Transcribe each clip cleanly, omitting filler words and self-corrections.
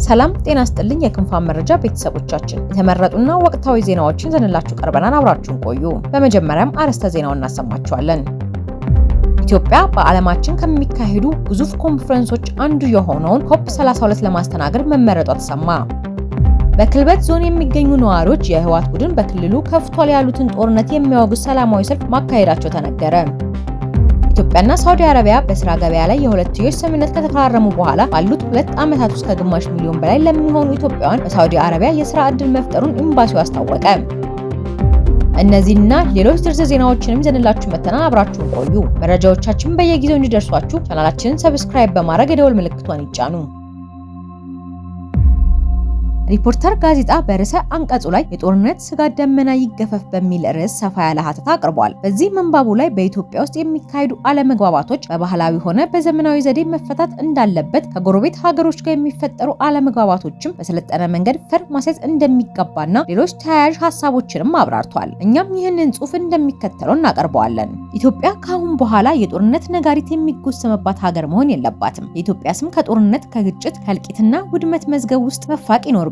ሰላም ጤና ይስጥልኝ የክንፋን መረጃ ቤተሰቦቻችን የተመረጡና ወቅታዊ ዜናዎችን ዘንላችሁ ቀርበናል። አብራችሁን ቆዩ። በመጀመሪያም አርዕስተ ዜናውን እናሰማችኋለን። ኢትዮጵያ በዓለማችን ከሚካሄዱ ግዙፍ ኮንፈረንሶች አንዱ የሆነውን ኮፕ 32 ለማስተናገድ መመረጧ ተሰማ። በክልበት ዞን የሚገኙ ነዋሪዎች የህወሓት ቡድን በክልሉ ከፍቷል ያሉትን ጦርነት የሚያወግዝ ሰላማዊ ሰልፍ ማካሄዳቸው ተነገረ። ኢትዮጵያና ሳውዲ አረቢያ በስራ ገበያ ላይ የሁለትዮሽ ስምምነት ከተፈራረሙ በኋላ ባሉት 2 ዓመታት ውስጥ ከግማሽ ሚሊዮን በላይ ለሚሆኑ ኢትዮጵያውያን በሳውዲ አረቢያ የስራ ዕድል መፍጠሩን ኤምባሲው አስታወቀ። እነዚህና ሌሎች ዝርዝር ዜናዎችንም ይዘንላችሁ መተናል። አብራችሁን ቆዩ። መረጃዎቻችን በየጊዜው እንዲደርሷችሁ ቻናላችንን ሰብስክራይብ በማድረግ የደወል ምልክቷን ይጫኑ። ሪፖርተር ጋዜጣ በርዕሰ አንቀጹ ላይ የጦርነት ስጋት ደመና ይገፈፍ በሚል ርዕስ ሰፋ ያለ ሀተታ አቅርቧል። በዚህ ምንባቡ ላይ በኢትዮጵያ ውስጥ የሚካሄዱ አለመግባባቶች በባህላዊ ሆነ በዘመናዊ ዘዴ መፈታት እንዳለበት፣ ከጎረቤት ሀገሮች ጋር የሚፈጠሩ አለመግባባቶችም በሰለጠነ መንገድ ፈር ማስያዝ እንደሚገባና ሌሎች ተያያዥ ሀሳቦችንም አብራርቷል። እኛም ይህንን ጽሑፍ እንደሚከተለው እናቀርበዋለን። ኢትዮጵያ ከአሁን በኋላ የጦርነት ነጋሪት የሚጎሰምባት ሀገር መሆን የለባትም። የኢትዮጵያ ስም ከጦርነት፣ ከግጭት፣ ከእልቂትና ውድመት መዝገብ ውስጥ መፋቅ ይኖርበታል።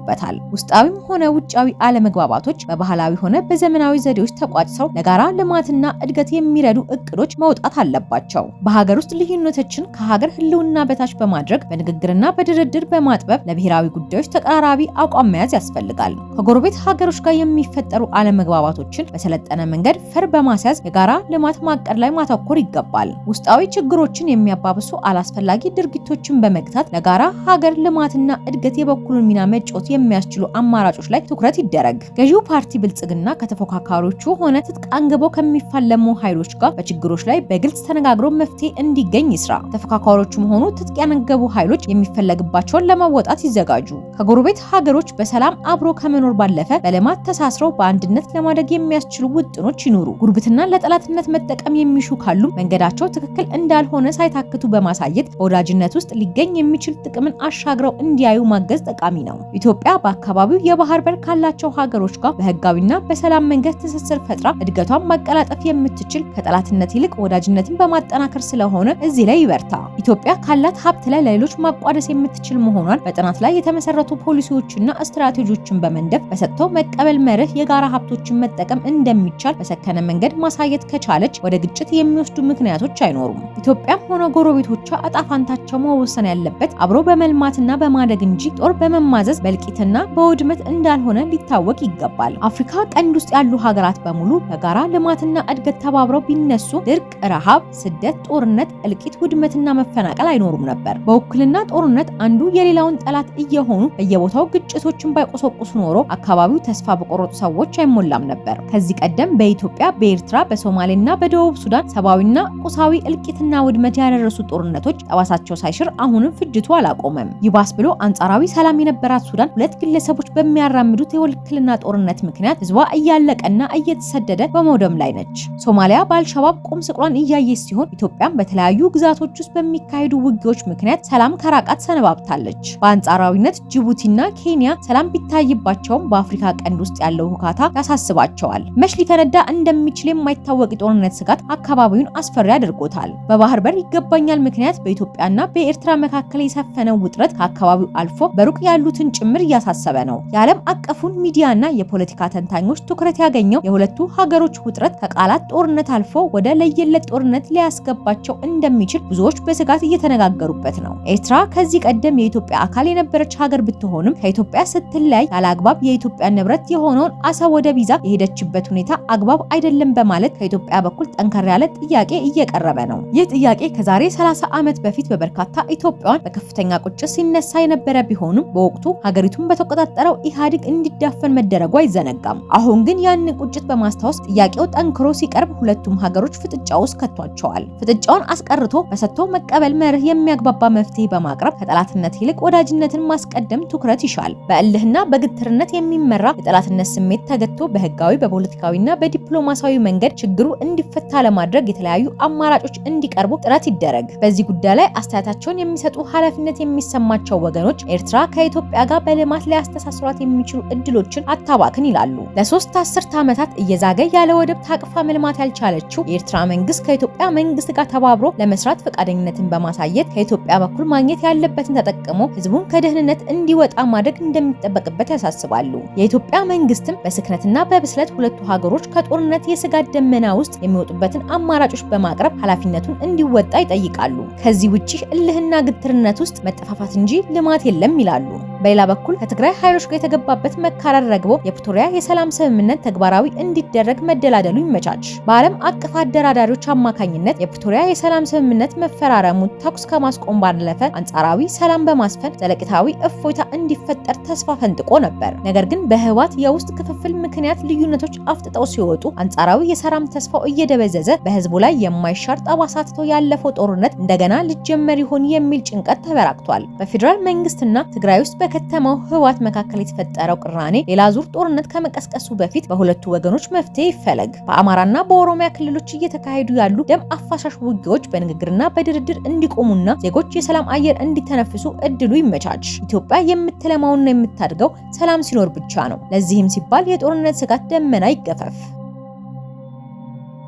ውስጣዊም ሆነ ውጫዊ አለመግባባቶች በባህላዊ ሆነ በዘመናዊ ዘዴዎች ተቋጭተው ለጋራ ልማትና እድገት የሚረዱ እቅዶች መውጣት አለባቸው። በሀገር ውስጥ ልዩነቶችን ከሀገር ሕልውና በታች በማድረግ በንግግርና በድርድር በማጥበብ ለብሔራዊ ጉዳዮች ተቀራራቢ አቋም መያዝ ያስፈልጋል። ከጎረቤት ሀገሮች ጋር የሚፈጠሩ አለመግባባቶችን በሰለጠነ መንገድ ፈር በማስያዝ የጋራ ልማት ማቀድ ላይ ማተኮር ይገባል። ውስጣዊ ችግሮችን የሚያባብሱ አላስፈላጊ ድርጊቶችን በመግታት ለጋራ ሀገር ልማትና እድገት የበኩሉን ሚና መጫወት የሚያስችሉ አማራጮች ላይ ትኩረት ይደረግ። ገዢው ፓርቲ ብልጽግና ከተፎካካሪዎቹ ሆነ ትጥቅ አንግበው ከሚፋለሙ ኃይሎች ጋር በችግሮች ላይ በግልጽ ተነጋግሮ መፍትሄ እንዲገኝ ይስራ። ተፎካካሪዎቹም ሆኑ ትጥቅ ያነገቡ ኃይሎች የሚፈለግባቸውን ለመወጣት ይዘጋጁ። ከጎረቤት ሀገሮች በሰላም አብሮ ከመኖር ባለፈ በልማት ተሳስረው በአንድነት ለማደግ የሚያስችሉ ውጥኖች ይኑሩ። ጉርብትና ለጠላትነት መጠቀም የሚሹ ካሉ መንገዳቸው ትክክል እንዳልሆነ ሳይታክቱ በማሳየት በወዳጅነት ውስጥ ሊገኝ የሚችል ጥቅምን አሻግረው እንዲያዩ ማገዝ ጠቃሚ ነው። ኢትዮጵያ በአካባቢው የባህር በር ካላቸው ሀገሮች ጋር በህጋዊና በሰላም መንገድ ትስስር ፈጥራ እድገቷን ማቀላጠፍ የምትችል ከጠላትነት ይልቅ ወዳጅነትን በማጠናከር ስለሆነ እዚህ ላይ ይበርታ። ኢትዮጵያ ካላት ሀብት ላይ ለሌሎች ማቋደስ የምትችል መሆኗን በጥናት ላይ የተመሰረቱ ፖሊሲዎችና ስትራቴጂዎችን በመንደፍ በሰጥተው መቀበል መርህ የጋራ ሀብቶችን መጠቀም እንደሚቻል በሰከነ መንገድ ማሳየት ከቻለች ወደ ግጭት የሚወስዱ ምክንያቶች አይኖሩም። ኢትዮጵያም ሆነ ጎረቤቶቿ አጣፋንታቸው መወሰን ያለበት አብሮ በመልማትና በማደግ እንጂ ጦር በመማዘዝ በልቂትና በውድመት እንዳልሆነ ሊታወቅ ይገባል። አፍሪካ ቀንድ ውስጥ ያሉ ሀገራት በሙሉ በጋራ ልማትና እድገት ተባብረው ቢነሱ ድርቅ፣ ረሃብ፣ ስደት፣ ጦርነት፣ እልቂት፣ ውድመትና መፈናቀል አይኖሩም ነበር። በውክልና ጦርነት አንዱ የሌላውን ጠላት እየሆኑ በየቦታው ግጭቶችን ባይቆሰቁሱ ኖሮ አካባቢው ተስፋ በቆረጡ ሰዎች አይሞላም ነበር። ከዚህ ቀደም በኢትዮጵያ፣ በኤርትራ፣ በሶማሌና በደቡብ ሱዳን ሰብአዊና ቁሳዊ እልቂትና ውድመት ያደረሱ ጦርነቶች ጠባሳቸው ሳይሽር አሁንም ፍጅቱ አላቆመም። ይባስ ብሎ አንጻራዊ ሰላም የነበራት ሱዳን ሁለት ግለሰቦች በሚያራምዱት የውክልና ጦርነት ምክንያት ህዝቧ እያለቀና እየተሰደደ በመውደም ላይ ነች። ሶማሊያ በአልሸባብ ቁም ስቅሏን እያየች ሲሆን ኢትዮጵያም በተለያዩ ግዛቶች ውስጥ በሚካሄዱ ውጊያዎች ምክንያት ሰላም ከራቃት ሰነባብታለች። በአንጻራዊነት ጅቡቲና ኬንያ ሰላም ቢታይባቸውም በአፍሪካ ቀንድ ውስጥ ያለው ሁካታ ያሳስባቸዋል። መች ሊፈነዳ እንደሚችል የማይታወቅ የጦርነት ስጋት አካባቢውን አስፈሪ አድርጎታል። በባህር በር ይገባኛል ምክንያት በኢትዮጵያና በኤርትራ መካከል የሰፈነው ውጥረት ከአካባቢው አልፎ በሩቅ ያሉትን ጭምር እያሳሰበ ነው። የዓለም አቀፉን ሚዲያና የፖለቲካ ተንታኞች ትኩረት ያገኘው የሁለቱ ሀገሮች ውጥረት ከቃላት ጦርነት አልፎ ወደ ለየለት ጦርነት ሊያስገባቸው እንደሚችል ብዙዎች በስጋት እየተነጋገሩበት ነው። ኤርትራ ከዚህ ቀደም የኢትዮጵያ አካል የነበረች ሀገር ብትሆንም ከኢትዮጵያ ስትለያይ ያለአግባብ የኢትዮጵያ ንብረት የሆነውን አሰብ ወደብ ይዛ የሄደችበት ሁኔታ አግባብ አይደለም በማለት ከኢትዮጵያ በኩል ጠንከር ያለ ጥያቄ እየቀረበ ነው። ይህ ጥያቄ ከዛሬ 30 ዓመት በፊት በበርካታ ኢትዮጵያውያን በከፍተኛ ቁጭት ሲነሳ የነበረ ቢሆንም በወቅቱ ሀገሪቱን በተቆጣጠረው ኢህአዴግ እንዲዳፈን መደረጉ አይዘነጋም። አሁን ግን ያን ቁጭት በማስታወስ ጥያቄው ጠንክሮ ሲቀርብ ሁለቱም ሀገሮች ፍጥጫ ውስጥ ከቷቸዋል። ፍጥጫውን አስቀርቶ በሰጥቶ መቀበል መርህ የሚያግባባ መፍትሄ በማቅረብ ከጠላትነት ይልቅ ወዳጅነትን ማስቀደም ትኩረት ይሻል። በእልህና በግትርነት የሚመራ የጠላትነት ስሜት ተገቶ በህጋዊ በፖለቲካዊና በዲፕሎማሲያዊ መንገድ ችግሩ እንዲፈታ ለማድረግ የተለያዩ አማራጮች እንዲቀርቡ ጥረት ይደረግ። በዚህ ጉዳይ ላይ አስተያየታቸውን የሚሰጡ ኃላፊነት የሚሰማቸው ወገኖች ኤርትራ ከኢትዮጵያ ጋር በልማት ልማት ሊያስተሳስሯት የሚችሉ እድሎችን አታባክን ይላሉ። ለ3 አስርት ዓመታት እየዛገ ያለ ወደብ ታቅፋ መልማት ያልቻለችው የኤርትራ መንግስት ከኢትዮጵያ መንግስት ጋር ተባብሮ ለመስራት ፈቃደኝነትን በማሳየት ከኢትዮጵያ በኩል ማግኘት ያለበትን ተጠቅሞ ህዝቡን ከደህንነት እንዲወጣ ማድረግ እንደሚጠበቅበት ያሳስባሉ። የኢትዮጵያ መንግስትም በስክነትና በብስለት ሁለቱ ሀገሮች ከጦርነት የስጋት ደመና ውስጥ የሚወጡበትን አማራጮች በማቅረብ ኃላፊነቱን እንዲወጣ ይጠይቃሉ። ከዚህ ውጪ እልህና ግትርነት ውስጥ መጠፋፋት እንጂ ልማት የለም ይላሉ። በሌላ በኩል ከትግራይ ኃይሎች ጋር የተገባበት መካረር ረግቦ የፕሪቶሪያ የሰላም ስምምነት ተግባራዊ እንዲደረግ መደላደሉ ይመቻች። በዓለም አቀፍ አደራዳሪዎች አማካኝነት የፕሪቶሪያ የሰላም ስምምነት መፈራረሙ ተኩስ ከማስቆም ባለፈ አንጻራዊ ሰላም በማስፈን ዘለቂታዊ እፎይታ እንዲፈጠር ተስፋ ፈንጥቆ ነበር። ነገር ግን በህወሓት የውስጥ ክፍፍል ምክንያት ልዩነቶች አፍጥጠው ሲወጡ አንጻራዊ የሰላም ተስፋው እየደበዘዘ በህዝቡ ላይ የማይሻር ጠባሳ ትቶ ያለፈው ጦርነት እንደገና ሊጀመር ይሆን የሚል ጭንቀት ተበራክቷል። በፌዴራል መንግስትና ትግራይ ውስጥ በከተማው ህወሓት መካከል የተፈጠረው ቅራኔ ሌላ ዙር ጦርነት ከመቀስቀሱ በፊት በሁለቱ ወገኖች መፍትሄ ይፈለግ። በአማራና በኦሮሚያ ክልሎች እየተካሄዱ ያሉ ደም አፋሳሽ ውጊያዎች በንግግርና በድርድር እንዲቆሙና ዜጎች የሰላም አየር እንዲተነፍሱ እድሉ ይመቻች። ኢትዮጵያ የምትለማውና የምታድገው ሰላም ሲኖር ብቻ ነው። ለዚህም ሲባል የጦርነት ስጋት ደመና ይገፈፍ።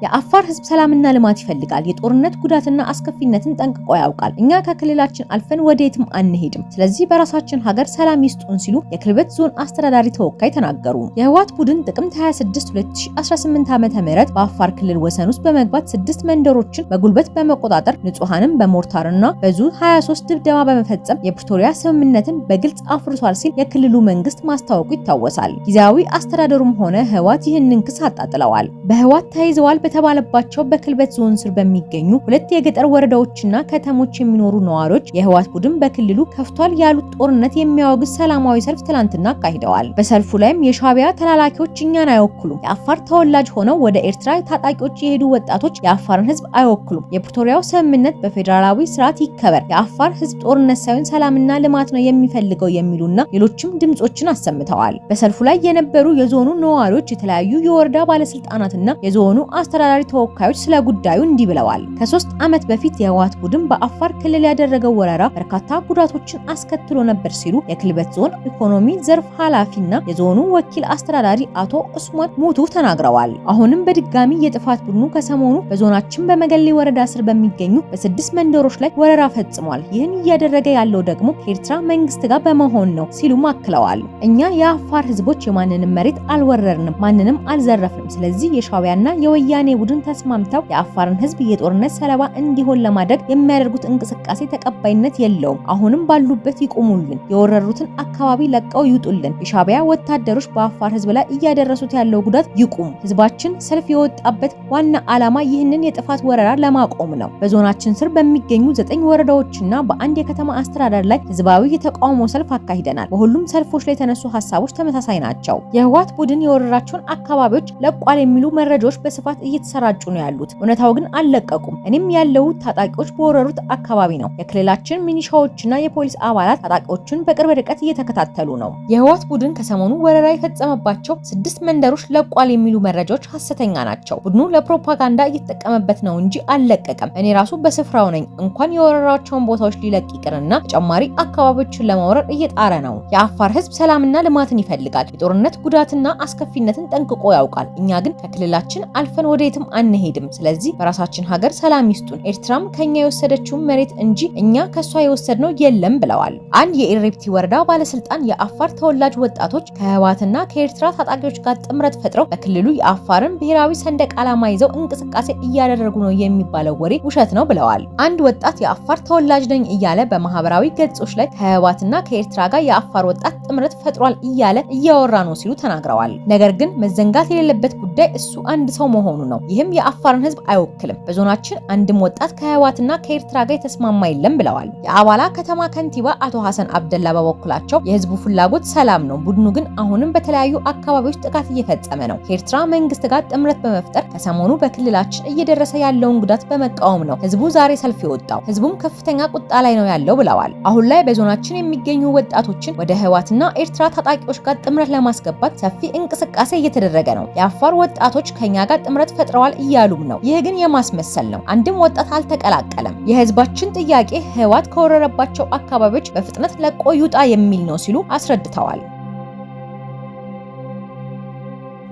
የአፋር ህዝብ ሰላምና ልማት ይፈልጋል። የጦርነት ጉዳትና አስከፊነትን ጠንቅቆ ያውቃል። እኛ ከክልላችን አልፈን ወዴትም አንሄድም። ስለዚህ በራሳችን ሀገር ሰላም ይስጡን ሲሉ የክልበት ዞን አስተዳዳሪ ተወካይ ተናገሩ። የህወሓት ቡድን ጥቅምት 26 2018 ዓ.ም በአፋር ክልል ወሰን ውስጥ በመግባት 6 መንደሮችን በጉልበት በመቆጣጠር ንጹሃንም በሞርታርና በዙ 23 ድብደባ በመፈጸም የፕሪቶሪያ ስምምነትን በግልጽ አፍርሷል ሲል የክልሉ መንግስት ማስታወቁ ይታወሳል። ጊዜያዊ አስተዳደሩም ሆነ ህወሓት ይህንን ክስ አጣጥለዋል። በህወሓት ተይዘዋል በተባለባቸው በክልበት ዞን ስር በሚገኙ 2 የገጠር ወረዳዎችና ከተሞች የሚኖሩ ነዋሪዎች የህወሓት ቡድን በክልሉ ከፍቷል ያሉት ጦርነት የሚያወግዝ ሰላማዊ ሰልፍ ትላንትና አካሂደዋል። በሰልፉ ላይም የሻዕቢያ ተላላኪዎች እኛን አይወክሉም፣ የአፋር ተወላጅ ሆነው ወደ ኤርትራ ታጣቂዎች የሄዱ ወጣቶች የአፋርን ህዝብ አይወክሉም፣ የፕሪቶሪያው ስምምነት በፌዴራላዊ ስርዓት ይከበር፣ የአፋር ህዝብ ጦርነት ሳይሆን ሰላምና ልማት ነው የሚፈልገው የሚሉና ሌሎችም ድምጾችን አሰምተዋል። በሰልፉ ላይ የነበሩ የዞኑ ነዋሪዎች፣ የተለያዩ የወረዳ ባለስልጣናትና የዞኑ አስተዳዳሪ ተወካዮች ስለ ጉዳዩ እንዲህ ብለዋል። ከ3 ዓመት በፊት የህወሓት ቡድን በአፋር ክልል ያደረገው ወረራ በርካታ ጉዳቶችን አስከትሎ ነበር ሲሉ የክልበት ዞን ኢኮኖሚ ዘርፍ ኃላፊና የዞኑ ወኪል አስተዳዳሪ አቶ ኡስማን ሙቱ ተናግረዋል። አሁንም በድጋሚ የጥፋት ቡድኑ ከሰሞኑ በዞናችን በመገሌ ወረዳ ስር በሚገኙ በ6 መንደሮች ላይ ወረራ ፈጽሟል። ይህን እያደረገ ያለው ደግሞ ከኤርትራ መንግስት ጋር በመሆን ነው ሲሉ አክለዋል። እኛ የአፋር ህዝቦች የማንንም መሬት አልወረርንም፣ ማንንም አልዘረፍንም። ስለዚህ የሻዕቢያና የወያኔ ቡድን ተስማምተው የአፋርን ህዝብ የጦርነት ሰለባ እንዲሆን ለማድረግ የሚያደርጉት እንቅስቃሴ ተቀባይነት የለውም። አሁንም ባሉበት ይቆሙልን፣ የወረሩትን አካባቢ ለቀው ይውጡልን። የሻዕቢያ ወታደሮች በአፋር ህዝብ ላይ እያደረሱት ያለው ጉዳት ይቁም። ህዝባችን ሰልፍ የወጣበት ዋና ዓላማ ይህንን የጥፋት ወረራ ለማቆም ነው። በዞናችን ስር በሚገኙ 9 ወረዳዎችና በአንድ የከተማ አስተዳደር ላይ ህዝባዊ የተቃውሞ ሰልፍ አካሂደናል። በሁሉም ሰልፎች ላይ የተነሱ ሀሳቦች ተመሳሳይ ናቸው። የህወሓት ቡድን የወረራቸውን አካባቢዎች ለቋል የሚሉ መረጃዎች በስፋት እየተሰራጩ ነው ያሉት። እውነታው ግን አልለቀቁም። እኔም ያለው ታጣቂዎች በወረሩት አካባቢ ነው። የክልላችን ሚኒሻዎችና የፖሊስ አባላት ታጣቂዎችን በቅርብ ርቀት እየተከታተሉ ነው። የህወሓት ቡድን ከሰሞኑ ወረራ የፈጸመባቸው 6 መንደሮች ለቋል የሚሉ መረጃዎች ሐሰተኛ ናቸው። ቡድኑ ለፕሮፓጋንዳ እየተጠቀመበት ነው እንጂ አልለቀቀም። እኔ ራሱ በስፍራው ነኝ። እንኳን የወረራቸውን ቦታዎች ሊለቅ ይቅርና ተጨማሪ አካባቢዎችን ለመውረር እየጣረ ነው። የአፋር ህዝብ ሰላምና ልማትን ይፈልጋል። የጦርነት ጉዳትና አስከፊነትን ጠንቅቆ ያውቃል። እኛ ግን ከክልላችን አልፈን ወዴትም አንሄድም። ስለዚህ በራሳችን ሀገር ሰላም ይስጡን። ኤርትራም ከኛ የወሰደችው መሬት እንጂ እኛ ከሷ የወሰድነው የለም ብለዋል። አንድ የኢሬፕቲ ወረዳ ባለስልጣን የአፋር ተወላጅ ወጣቶች ከህወሓትና ከኤርትራ ታጣቂዎች ጋር ጥምረት ፈጥረው በክልሉ የአፋርን ብሔራዊ ሰንደቅ ዓላማ ይዘው እንቅስቃሴ እያደረጉ ነው የሚባለው ወሬ ውሸት ነው ብለዋል። አንድ ወጣት የአፋር ተወላጅ ነኝ እያለ በማህበራዊ ገጾች ላይ ከህወሓትና ከኤርትራ ጋር የአፋር ወጣት ጥምረት ፈጥሯል እያለ እያወራ ነው ሲሉ ተናግረዋል። ነገር ግን መዘንጋት የሌለበት ጉዳይ እሱ አንድ ሰው መሆኑ ነው። ይህም የአፋርን ህዝብ አይወክልም። በዞናችን አንድም ወጣት ከህወሓትና ከኤርትራ ጋር የተስማማ የለም ብለዋል። የአባላ ከተማ ከንቲባ አቶ ሐሰን አብደላ በበኩላቸው የህዝቡ ፍላጎት ሰላም ነው፣ ቡድኑ ግን አሁንም በተለያዩ አካባቢዎች ጥቃት እየፈጸመ ነው። ከኤርትራ መንግስት ጋር ጥምረት በመፍጠር ከሰሞኑ በክልላችን እየደረሰ ያለውን ጉዳት በመቃወም ነው ህዝቡ ዛሬ ሰልፍ የወጣው። ህዝቡም ከፍተኛ ቁጣ ላይ ነው ያለው ብለዋል። አሁን ላይ በዞናችን የሚገኙ ወጣቶችን ወደ ህወሓትና ኤርትራ ታጣቂዎች ጋር ጥምረት ለማስገባት ሰፊ እንቅስቃሴ እየተደረገ ነው። የአፋር ወጣቶች ከኛ ጋር ጥምረት ተፈጥረዋል እያሉም ነው። ይህ ግን የማስመሰል ነው። አንድም ወጣት አልተቀላቀለም። የህዝባችን ጥያቄ ህወሓት ከወረረባቸው አካባቢዎች በፍጥነት ለቆ ይውጣ የሚል ነው ሲሉ አስረድተዋል።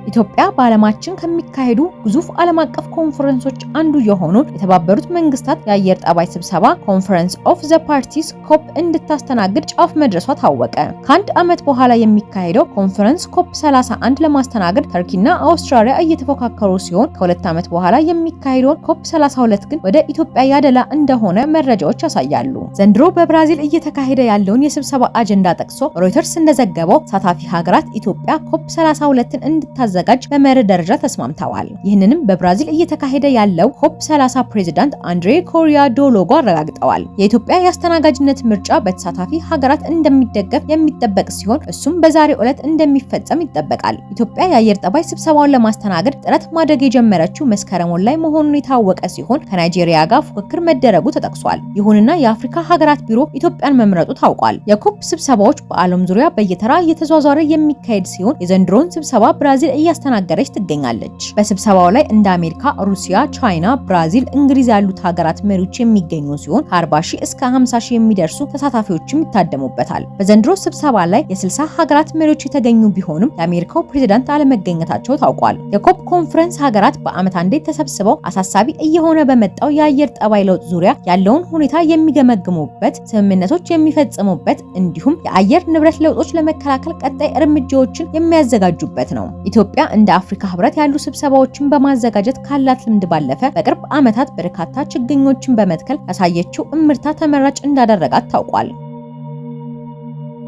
ኢትዮጵያ በዓለማችን ከሚካሄዱ ግዙፍ ዓለም አቀፍ ኮንፈረንሶች አንዱ የሆኑ የተባበሩት መንግስታት የአየር ጠባይ ስብሰባ ኮንፈረንስ ኦፍ ዘ ፓርቲስ ኮፕ እንድታስተናግድ ጫፍ መድረሷ ታወቀ። ከአንድ ዓመት በኋላ የሚካሄደው ኮንፈረንስ ኮፕ 31 ለማስተናገድ ተርኪና አውስትራሊያ እየተፎካከሩ ሲሆን ከ2 ዓመት በኋላ የሚካሄደው ኮፕ 32 ግን ወደ ኢትዮጵያ ያደላ እንደሆነ መረጃዎች ያሳያሉ። ዘንድሮ በብራዚል እየተካሄደ ያለውን የስብሰባ አጀንዳ ጠቅሶ ሮይተርስ እንደዘገበው ተሳታፊ ሀገራት ኢትዮጵያ ኮፕ 32ን እንድታዘጋጅ በመርህ ደረጃ ተስማምተዋል። ይህንንም በብራዚል እየተካሄደ ያለው ኮፕ 30 ፕሬዝዳንት አንድሬ ኮሪያ ዶሎጎ አረጋግጠዋል። የኢትዮጵያ የአስተናጋጅነት ምርጫ በተሳታፊ ሀገራት እንደሚደገፍ የሚጠበቅ ሲሆን እሱም በዛሬው ዕለት እንደሚፈጸም ይጠበቃል። ኢትዮጵያ የአየር ጠባይ ስብሰባውን ለማስተናገድ ጥረት ማድረግ የጀመረችው መስከረም ላይ መሆኑን የታወቀ ሲሆን ከናይጄሪያ ጋር ፉክክር መደረጉ ተጠቅሷል። ይሁንና የአፍሪካ ሀገራት ቢሮ ኢትዮጵያን መምረጡ ታውቋል። የኮፕ ስብሰባዎች በዓለም ዙሪያ በየተራ እየተዟዟረ የሚካሄድ ሲሆን የዘንድሮውን ስብሰባ ብራዚል እያስተናገደች ትገኛለች። በስብሰባው ላይ እንደ አሜሪካ፣ ሩሲያ፣ ቻይና፣ ብራዚል፣ እንግሊዝ ያሉት ሀገራት መሪዎች የሚገኙ ሲሆን ከ40 ሺህ እስከ 50 ሺህ የሚደርሱ ተሳታፊዎችም ይታደሙበታል። በዘንድሮ ስብሰባ ላይ የ60 ሀገራት መሪዎች የተገኙ ቢሆንም የአሜሪካው ፕሬዝዳንት አለመገኘታቸው ታውቋል። የኮፕ ኮንፈረንስ ሀገራት በዓመት አንዴ ተሰብስበው አሳሳቢ እየሆነ በመጣው የአየር ጠባይ ለውጥ ዙሪያ ያለውን ሁኔታ የሚገመግሙበት፣ ስምምነቶች የሚፈጽሙበት እንዲሁም የአየር ንብረት ለውጦች ለመከላከል ቀጣይ እርምጃዎችን የሚያዘጋጁበት ነው። ኢትዮጵያ እንደ አፍሪካ ህብረት ያሉ ስብሰባዎችን በማዘጋጀት ካላት ልምድ ባለፈ በቅርብ ዓመታት በርካታ ችግኞችን በመትከል ያሳየችው እምርታ ተመራጭ እንዳደረጋት ታውቋል።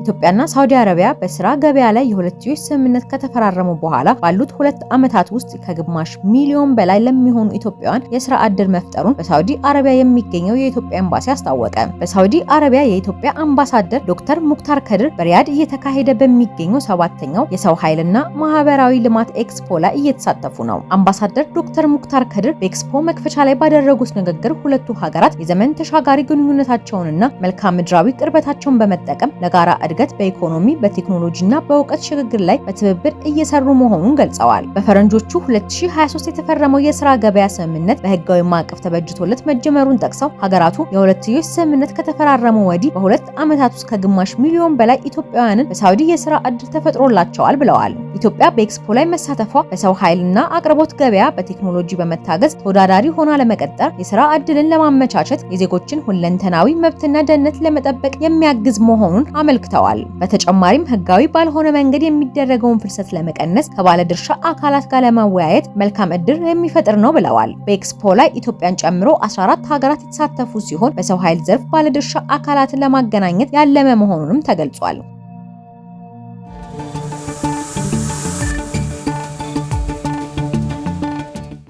ኢትዮጵያና ሳውዲ አረቢያ በስራ ገበያ ላይ የሁለትዮሽ ስምምነት ከተፈራረሙ በኋላ ባሉት 2 ዓመታት ውስጥ ከግማሽ ሚሊዮን በላይ ለሚሆኑ ኢትዮጵያውያን የስራ ዕድል መፍጠሩን በሳውዲ አረቢያ የሚገኘው የኢትዮጵያ ኤምባሲ አስታወቀ። በሳውዲ አረቢያ የኢትዮጵያ አምባሳደር ዶክተር ሙክታር ከድር በሪያድ እየተካሄደ በሚገኘው 7ኛው የሰው ኃይልና ማህበራዊ ልማት ኤክስፖ ላይ እየተሳተፉ ነው። አምባሳደር ዶክተር ሙክታር ከድር በኤክስፖ መክፈቻ ላይ ባደረጉት ንግግር ሁለቱ ሀገራት የዘመን ተሻጋሪ ግንኙነታቸውንና መልክዓ ምድራዊ ቅርበታቸውን በመጠቀም ለጋራ እድገት በኢኮኖሚ በቴክኖሎጂና በእውቀት ሽግግር ላይ በትብብር እየሰሩ መሆኑን ገልጸዋል። በፈረንጆቹ 2023 የተፈረመው የስራ ገበያ ስምምነት በህጋዊ ማዕቀፍ ተበጅቶለት መጀመሩን ጠቅሰው ሀገራቱ የሁለትዮሽ ስምምነት ከተፈራረሙ ወዲህ በ2 ዓመታት ውስጥ ከግማሽ ሚሊዮን በላይ ኢትዮጵያውያንን በሳውዲ የስራ ዕድል ተፈጥሮላቸዋል ብለዋል። ኢትዮጵያ በኤክስፖ ላይ መሳተፏ በሰው ኃይልና አቅርቦት ገበያ በቴክኖሎጂ በመታገዝ ተወዳዳሪ ሆና ለመቀጠር የስራ ዕድልን ለማመቻቸት የዜጎችን ሁለንተናዊ መብትና ደህንነት ለመጠበቅ የሚያግዝ መሆኑን አመልክተዋል። በተጨማሪም ህጋዊ ባልሆነ መንገድ የሚደረገውን ፍልሰት ለመቀነስ ከባለድርሻ አካላት ጋር ለመወያየት መልካም ዕድል የሚፈጥር ነው ብለዋል። በኤክስፖ ላይ ኢትዮጵያን ጨምሮ 14 ሀገራት የተሳተፉ ሲሆን በሰው ኃይል ዘርፍ ባለድርሻ አካላትን ለማገናኘት ያለመ መሆኑንም ተገልጿል።